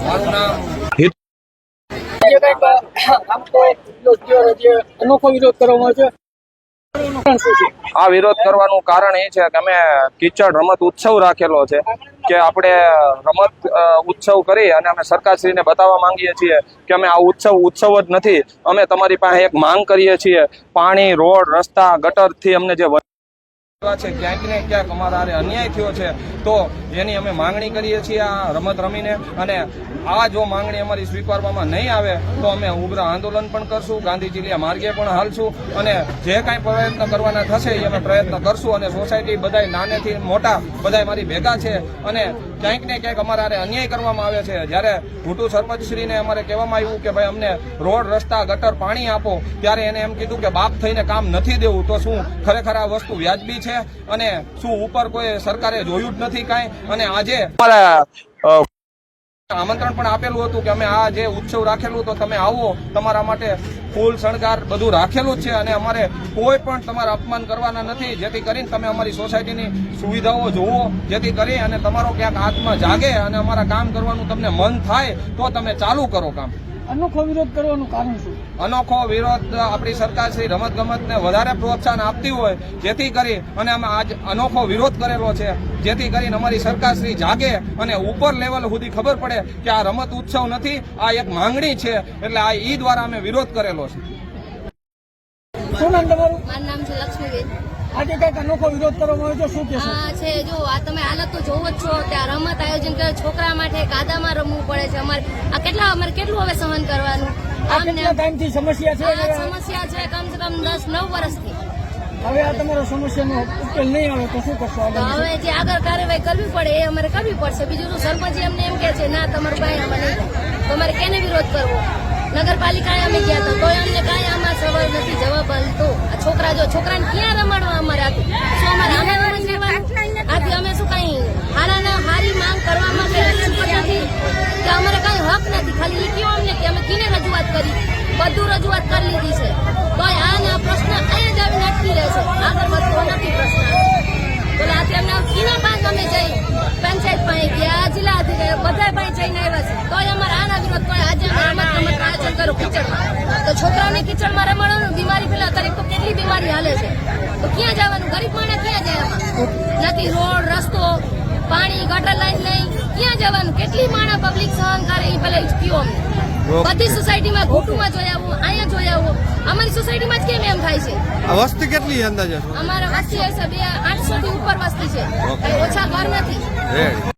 મારું નામ અનોખો વિરોધ કરવામાં છે। આ વિરોધ કરવાનું કારણ એ છે કે અમે કિચડ રમત ઉત્સવ રાખેલો છે કે આપણે રમત ઉત્સવ કરી અને અમે સરકારશ્રીને બતાવવા માંગીએ છીએ કે અમે આ ઉત્સવ જ નથી। અમે તમારી પાસે એક માંગ કરીએ છીએ, પાણી, રોડ, રસ્તા, ગટરથી અમને જે છે ક્યાંક ને ક્યાંક અમારા અન્યાય થયો છે તો એની અમે માંગણી કરીએ છીએ આ રમત રમીને। અને આ જો માંગણી અમારી સ્વીકારવામાં નહીં આવે તો અમે ઉગ્ર આંદોલન પણ કરશું, ગાંધીજીના માર્ગે પણ હાલશું અને જે કાંઈ પ્રયત્ન કરવાના થશે એ અમે પ્રયત્ન કરશું। અને સોસાયટી બધા નાનેથી મોટા બધા મારી ભેગા છે અને ક્યાંક ને ક્યાંક અમારા અન્યાય કરવામાં આવે છે। જ્યારે ભૂટુ સરપંચશ્રીને અમારે કહેવામાં આવ્યું કે ભાઈ અમને રોડ, રસ્તા, ગટર, પાણી આપો, ત્યારે એને એમ કીધું કે બાપ થઈને કામ નથી દેવું। તો શું ખરેખર આ વસ્તુ વ્યાજબી છે અને શું ઉપર કોઈ સરકારે જોયું જ નથી કાંઈ? અને આજે આમંત્રણ પણ આપેલું હતું કે અમે આ જે ઉત્સવ રાખેલું તો તમે આવો, તમારા માટે ફૂલ શણગાર બધું રાખેલું જ છે અને અમારે કોઈ પણ તમારા અપમાન કરવાના નથી, જેથી કરીને તમે અમારી સોસાયટીની સુવિધાઓ જોવો, જેથી કરી અને તમારો ક્યાંક આત્મા જાગે અને અમારા કામ કરવાનું તમને મન થાય તો તમે ચાલુ કરો કામ। અનોખો વિરોધ કરવાનું કારણ શું? અનોખો વિરોધ આપણી સરકાર શ્રી રમત ગમતને વધારે પ્રોત્સાહન આપતી હોય જેથી કરી અને અમે આજ અનોખો વિરોધ કરેલો છે, જેથી કરીને અમારી સરકાર શ્રી જાગે અને ઉપર લેવલ સુધી ખબર પડે કે આ રમત ઉત્સવ નથી, આ એક માંગણી છે, એટલે આ ઈ દ્વારા અમે વિરોધ કરેલો છે। શું નામ તમારું? મારું નામ છે લક્ષ્મીબેન। આજે કઈક અનોખો વિરોધ કરવામાં આવ્યો છે, શું કહેશો? હા છે, જો આ તમે હાલત તો જોવો જ છો કે આ રમત આયોજન કરે છોકરા માટે કાદામાં રમવું પડે છે। અમારે કેટલું હવે સહન કરવાનું? કેટલા ટાઈમથી સમસ્યા છે? સમસ્યા છે કમસે કમ 10-9 વર્ષથી। હવે આ તમારો સમસ્યાનો ઉકેલ નહીં આવે તો શું કરશો? તો હવે જે આગળ કાર્યવાહી કરવી પડે એ અમારે કરવી પડશે। બીજું શું, સરપંચ અમને એમ કે છે ના તમારું કાંઈ આમાં નહીં થાય, તો અમારે કેને વિરોધ કરવો? નગરપાલિકાએ અમે ગયા હતા તો અમને કાંઈ આમાં સવાલ નથી જવાબ હાલતો। છોકરાને ક્યાં રમાડવા અમારે આથી? શું અમારે આને રમત લેવાનું? આથી અમે શું કઈ હારી માંગ કરવામાં કે નથી કે અમારે કઈ હક નથી? ખાલી એ કયો અમને કે અમે કીને રજૂઆત કરી, બધું રજૂઆત કરી લીધી છે, તો આના પ્રશ્ન અહીંયા જ આવીને અટકી રહે છે, આગળ વધતો નથી પ્રશ્ન। બોલે આથી અમને કીના પાંચ અમે જઈ પંચાયત પાસે ગયા, જિલ્લા અધિકારી બધા પાસે જઈને આવ્યા છે, તો અમારે આના વિરોધ તો આજે રમત આયોજન કરો કિચડમાં, તો છોકરાઓને કિચડમાં રમાડવાનું, બીમારી પેલા અત્યારે તો કેટલી બીમારી હાલે છે, તો ક્યાં જવાનું? ગરીબ માણસ ક્યાં જાય? આમાં નથી રોડ, રસ્તો, પાણી, ગટર લાઈન નહીં, ક્યાં જવાનું? કેટલી માણસ પબ્લિક સહન કરે એ પેલા કયો અમને? બધી સોસાયટીમાં ઘૂંટુમાં જોઈ આવું, અહીંયા જોઈ આવું, અમારી સોસાયટીમાં જ કેમ એમ થાય છે? વસ્તી કેટલી અંદાજે? અમારા વસ્તી હશે 800 થી ઉપર વસ્તી છે, ઓછા ઘર નથી।